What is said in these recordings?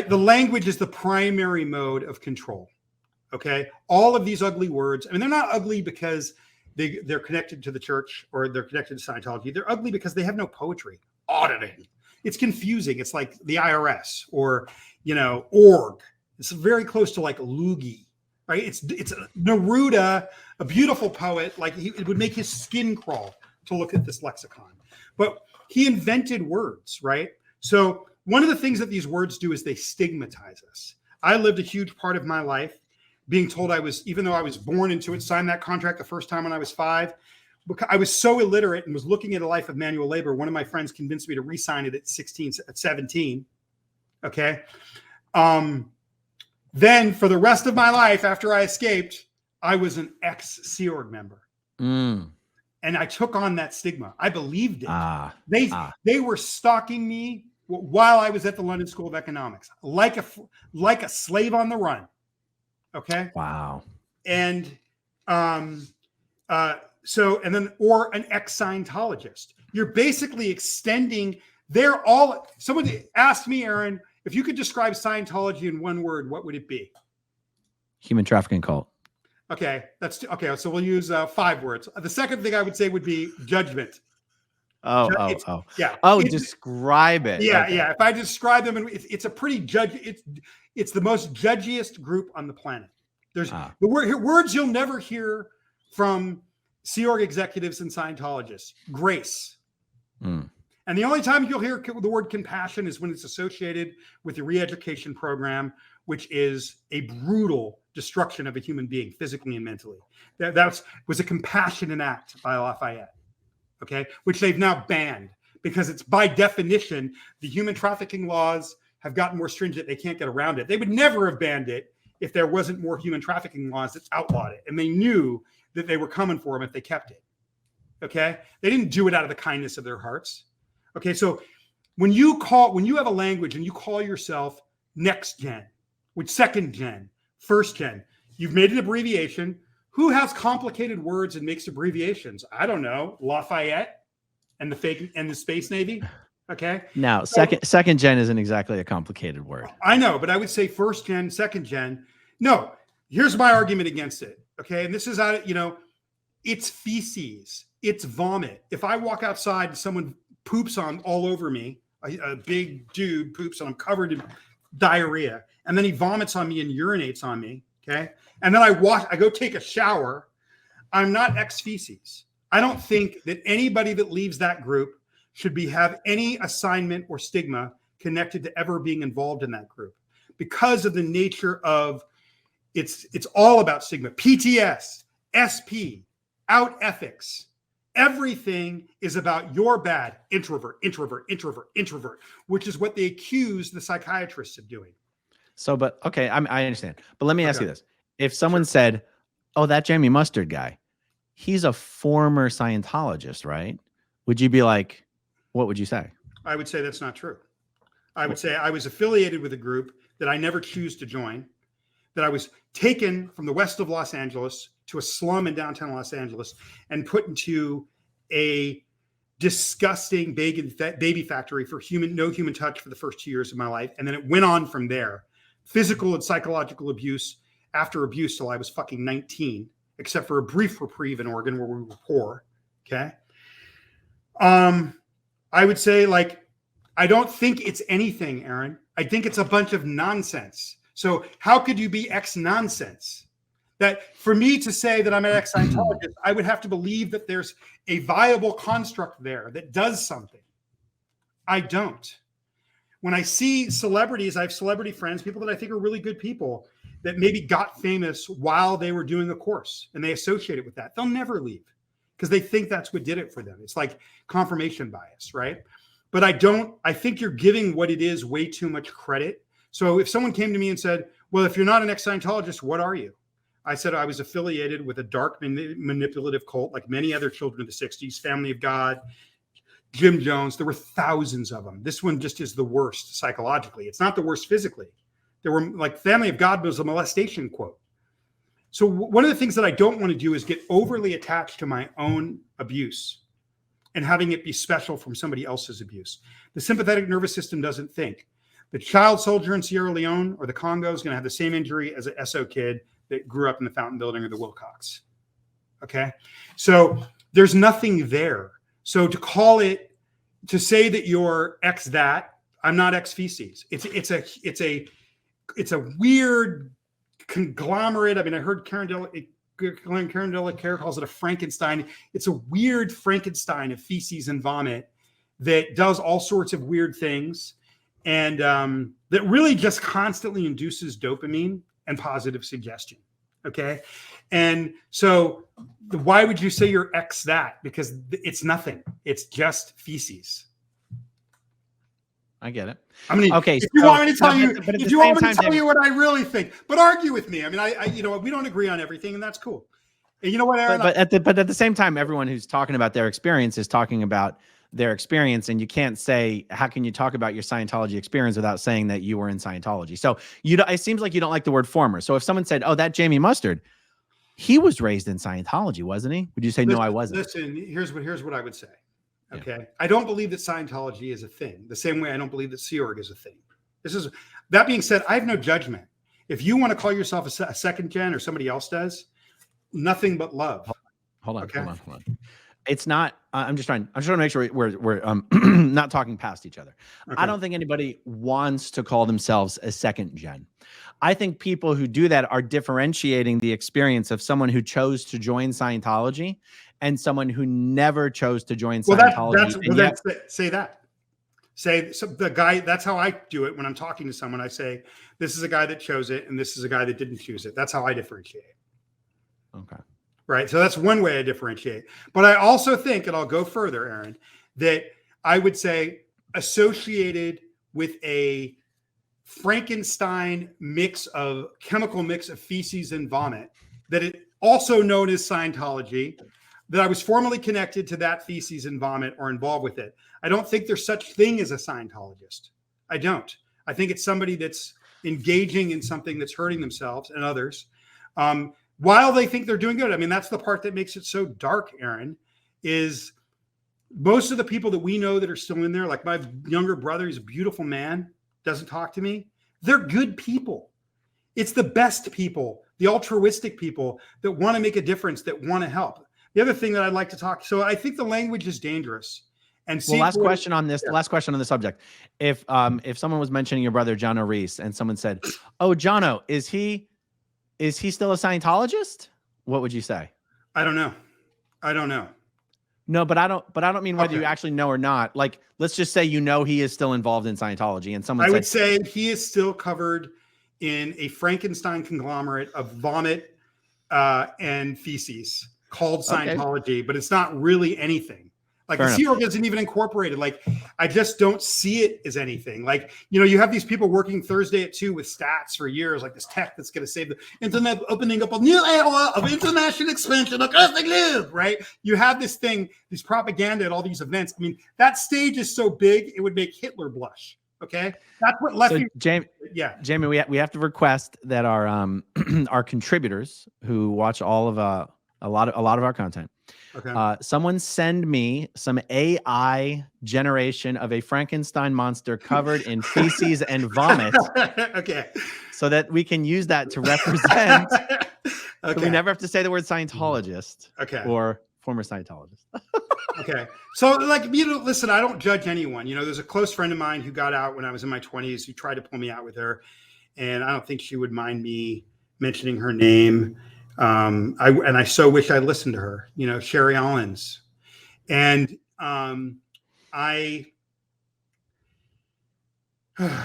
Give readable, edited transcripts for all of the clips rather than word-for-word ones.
The language is the primary mode of control. Okay. All of these ugly words, I mean, they're not ugly because they're connected to the church or they're connected to Scientology. They're ugly because they have no poetry. Auditing. It's confusing. It's like the IRS or, org. It's very close to like loogie, right? It's Neruda, a beautiful poet. Like it would make his skin crawl to look at this lexicon. But he invented words, right? So one of the things that these words do is they stigmatize us. I lived a huge part of my life being told even though I was born into it, signed that contract the first time when I was 5, because I was so illiterate and was looking at a life of manual labor. One of my friends convinced me to re-sign it at 17. Okay. Then for the rest of my life, after I escaped, I was an ex-Sea Org member. And I took on that stigma. I believed it. They were stalking me while I was at the London School of Economics, like a slave on the run. Okay. Wow. And or an ex-Scientologist. You're basically extending. Someone asked me, Aaron, if you could describe Scientology in one word, what would it be? Human trafficking cult. Okay, okay. So we'll use 5 words. The second thing I would say would be judgment. Yeah. Describe it. Yeah, okay. Yeah. If I describe them, it's a pretty it's the most judgiest group on the planet. There's the words you'll never hear from Sea Org executives and Scientologists. Grace. And the only time you'll hear the word compassion is when it's associated with the re-education program, which is a brutal destruction of a human being, physically and mentally. That was a compassionate act by Lafayette, okay, which they've now banned because it's by definition, the human trafficking laws have gotten more stringent. They can't get around it. They would never have banned it if there wasn't more human trafficking laws that outlawed it. And they knew that they were coming for them if they kept it, okay? They didn't do it out of the kindness of their hearts. Okay, so when you have a language and you call yourself next gen, which second gen, first gen, you've made an abbreviation. Who has complicated words and makes abbreviations? I don't know. Lafayette and the Space Navy. Okay. Now, second gen isn't exactly a complicated word. I know, but I would say first gen, second gen. No, here's my argument against it. Okay, and this is it's feces, it's vomit. If I walk outside and someone poops all over me, a big dude poops and I'm covered in diarrhea, and then he vomits on me and urinates on me, okay? And then I go take a shower, I'm not ex-feces. I don't think that anybody that leaves that group should have any assignment or stigma connected to ever being involved in that group because of the nature of it's all about stigma. PTS, SP, out ethics. Everything is about you're bad, introvert, which is what they accuse the psychiatrists of doing. So, but okay, I understand. But let me ask you this. If someone said, oh, that Jamie Mustard guy, he's a former Scientologist, right? Would you be like, what would you say? I would say that's not true. I would say I was affiliated with a group that I never choose to join, that I was taken from the west of Los Angeles to a slum in downtown Los Angeles and put into a disgusting baby factory for no human touch for the first 2 years of my life. And then it went on from there. Physical and psychological abuse after abuse till I was fucking 19, except for a brief reprieve in Oregon where we were poor. Okay. I would say I don't think it's anything, Aaron. I think it's a bunch of nonsense. So how could you be ex-nonsense? That for me to say that I'm an ex-Scientologist, I would have to believe that there's a viable construct there that does something. I don't. When I see celebrities, I have celebrity friends, people that I think are really good people that maybe got famous while they were doing a course and they associate it with that. They'll never leave because they think that's what did it for them. It's like confirmation bias, right? But I think you're giving what it is way too much credit. So if someone came to me and said, well, if you're not an ex-Scientologist, what are you? I said I was affiliated with a dark manipulative cult like many other children of the 60s, Family of God, Jim Jones. There were thousands of them. This one just is the worst psychologically. It's not the worst physically. There were Family of God was a molestation quote. So one of the things that I don't want to do is get overly attached to my own abuse and having it be special from somebody else's abuse. The sympathetic nervous system doesn't think. The child soldier in Sierra Leone or the Congo is going to have the same injury as an SO kid that grew up in the Fountain Building or the Wilcox. Okay. So there's nothing there. So to say that you're X that, I'm not X feces. It's a weird conglomerate. I mean, I heard Karen Delacarre calls it a Frankenstein. It's a weird Frankenstein of feces and vomit that does all sorts of weird things, and that really just constantly induces dopamine and positive suggestion. Okay. And so why would you say you're X that? Because it's nothing. It's just feces. I get it. I mean, okay. If you want me to tell you, if you want me to tell you what I really think, but argue with me. I mean, we don't agree on everything, and that's cool. And you know what, Aaron? But at the same time, everyone who's talking about their experience is talking about their experience, and you can't say, how can you talk about your Scientology experience without saying that you were in Scientology? So it seems like you don't like the word former. So if someone said, oh, that Jamie Mustard, he was raised in Scientology, wasn't he? Would you say, no, I wasn't? Listen, here's what I would say. Okay. Yeah. I don't believe that Scientology is a thing, the same way I don't believe that Sea Org is a thing. That being said, I have no judgment. If you want to call yourself a second gen or somebody else does, nothing but love. Hold on. It's not, I'm just trying to make sure we're not talking past each other. Okay. I don't think anybody wants to call themselves a second gen. I think people who do that are differentiating the experience of someone who chose to join Scientology and someone who never chose to join Scientology. Say so the guy, that's how I do it when I'm talking to someone. I say, this is a guy that chose it, and this is a guy that didn't choose it. That's how I differentiate. Okay. Right. So that's one way I differentiate. But I also think, and I'll go further, Aaron, that I would say associated with a Frankenstein chemical mix of feces and vomit, that it also known as Scientology, that I was formally connected to that feces and vomit or involved with it. I don't think there's such thing as a Scientologist. I don't. I think it's somebody that's engaging in something that's hurting themselves and others. While they think they're doing good. I mean, that's the part that makes it so dark, Aaron, is most of the people that we know that are still in there, like my younger brother, he's a beautiful man, doesn't talk to me. They're good people. It's the best people, the altruistic people that want to make a difference, that want to help. The other thing that I'd like to talk, so I think the language is dangerous. And last question on this subject. If someone was mentioning your brother, Jono Reese, and someone said, oh, Jono, is he still a Scientologist? What would you say? I don't know. No, but I don't mean whether you actually know or not. Like, let's just say, he is still involved in Scientology, and someone would say he is still covered in a Frankenstein conglomerate of vomit and feces called Scientology, but it's not really anything. Like the Sea Org isn't even incorporated. Like, I just don't see it as anything. Like, you have these people working Thursday at 2 with stats for years, like this tech that's going to save the internet, opening up a new era of international expansion across the globe, right? You have this thing, this propaganda at all these events. I mean, that stage is so big, it would make Hitler blush. Okay. That's what left. So, Jamie, we have to request that our our contributors who watch all of a lot of our content. Okay. Someone send me some AI generation of a Frankenstein monster covered in feces and vomit. Okay. So that we can use that to represent. So we never have to say the word Scientologist. Okay. Or former Scientologist. Okay. So, listen, I don't judge anyone. There's a close friend of mine who got out when I was in my 20s who tried to pull me out with her. And I don't think she would mind me mentioning her name. I so wish I listened to her, Sherry Allens. And I and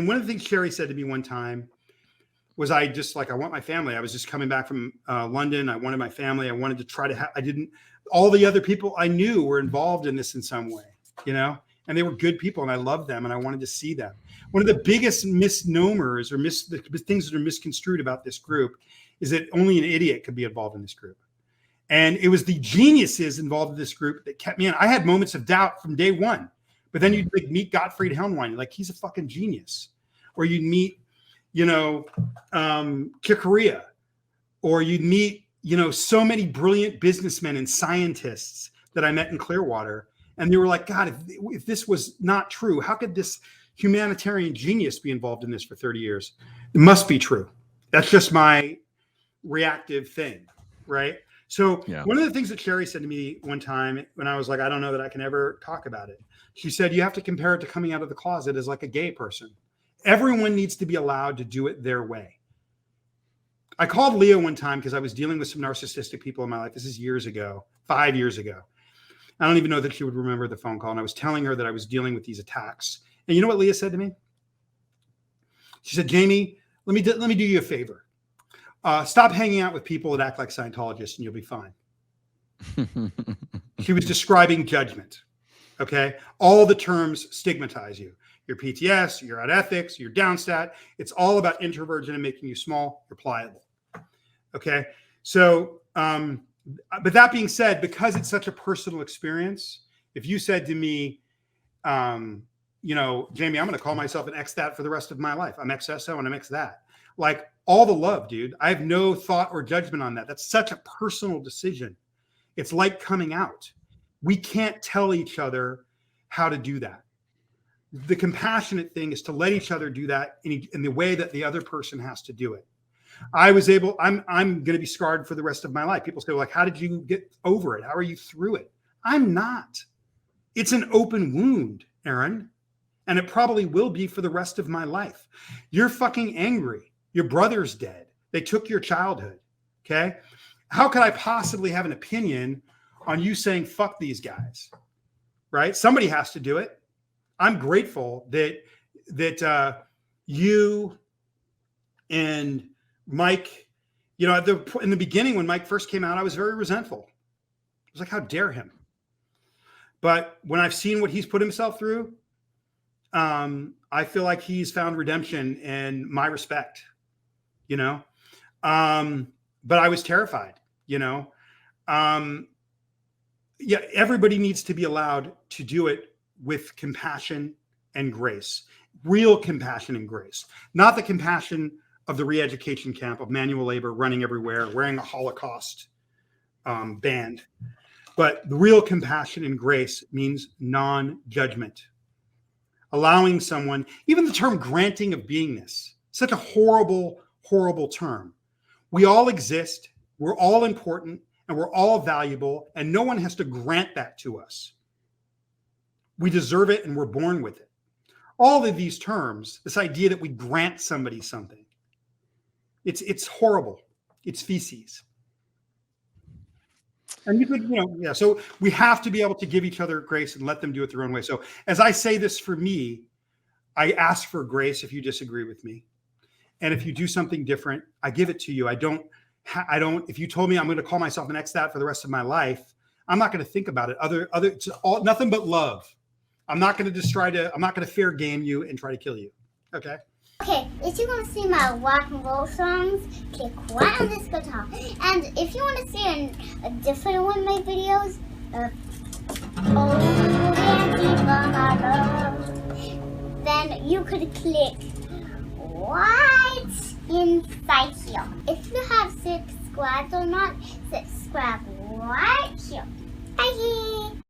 one of the things Sherry said to me one time was, I want my family. I was just coming back from London. I wanted my family. I wanted to try to all the other people I knew were involved in this in some way, and they were good people, and I loved them, and I wanted to see them. One of the biggest misnomers or the things that are misconstrued about this group is that only an idiot could be involved in this group. And it was the geniuses involved in this group that kept me in. I had moments of doubt from day one, but then you'd meet Gottfried Helmwein, like, he's a fucking genius. Or you'd meet, Kikuria, or you'd meet, so many brilliant businessmen and scientists that I met in Clearwater. And they were like, God, if this was not true, how could this humanitarian genius be involved in this for 30 years? It must be true. That's just my reactive thing, right? So one of the things that Sherry said to me one time when I was like, I don't know that I can ever talk about it. She said, you have to compare it to coming out of the closet as like a gay person. Everyone needs to be allowed to do it their way. I called Leah one time because I was dealing with some narcissistic people in my life. This is years ago, 5 years ago. I don't even know that she would remember the phone call. And I was telling her that I was dealing with these attacks. And you know what Leah said to me? She said, Jamie, let me do you a favor. Stop hanging out with people that act like Scientologists and you'll be fine. She was describing judgment. Okay. All the terms stigmatize you. You're PTS, you're out ethics, you're downstat. It's all about introversion and making you small. You're pliable. Okay. So, but that being said, because it's such a personal experience, if you said to me, you know, Jamie, I'm going to call myself an X that for the rest of my life. I'm XSO and I'm X that. Like all the love, dude. I have no thought or judgment on that. That's such a personal decision. It's like coming out. We can't tell each other how to do that. The compassionate thing is to let each other do that in the way that the other person has to do it. I'm going to be scarred for the rest of my life. People say, like, how did you get over it? How are you through it? I'm not. It's an open wound, Aaron. And it probably will be for the rest of my life. You're fucking angry. Your brother's dead. They took your childhood. Okay. How could I possibly have an opinion on you saying, fuck these guys? Right? Somebody has to do it. I'm grateful that you and Mike, you know, in the beginning when Mike first came out, I was very resentful. I was like, how dare him? But when I've seen what he's put himself through, I feel like he's found redemption and my respect, you know. But I was terrified, you know. Yeah, everybody needs to be allowed to do it with compassion and grace, real compassion and grace, not the compassion of the re-education camp of manual labor, running everywhere, wearing a Holocaust band. But the real compassion and grace means non-judgment. Allowing someone, even the term granting of beingness, such a horrible, horrible term. We all exist, we're all important, and we're all valuable, and no one has to grant that to us. We deserve it and we're born with it. All of these terms, this idea that we grant somebody something, it's horrible. It's feces. And you could, you know, yeah. So we have to be able to give each other grace and let them do it their own way. So as I say this for me, I ask for grace if you disagree with me. And if you do something different, I give it to you. I don't, if you told me I'm going to call myself an X that for the rest of my life, I'm not going to think about it. It's all nothing but love. I'm not going to I'm not going to fair game you and try to kill you. Okay. Okay, if you want to see my rock and roll songs, click right on this guitar. And if you want to see a different one of my videos, then you could click right inside here. If you have subscribed or not, subscribe right here. Bye.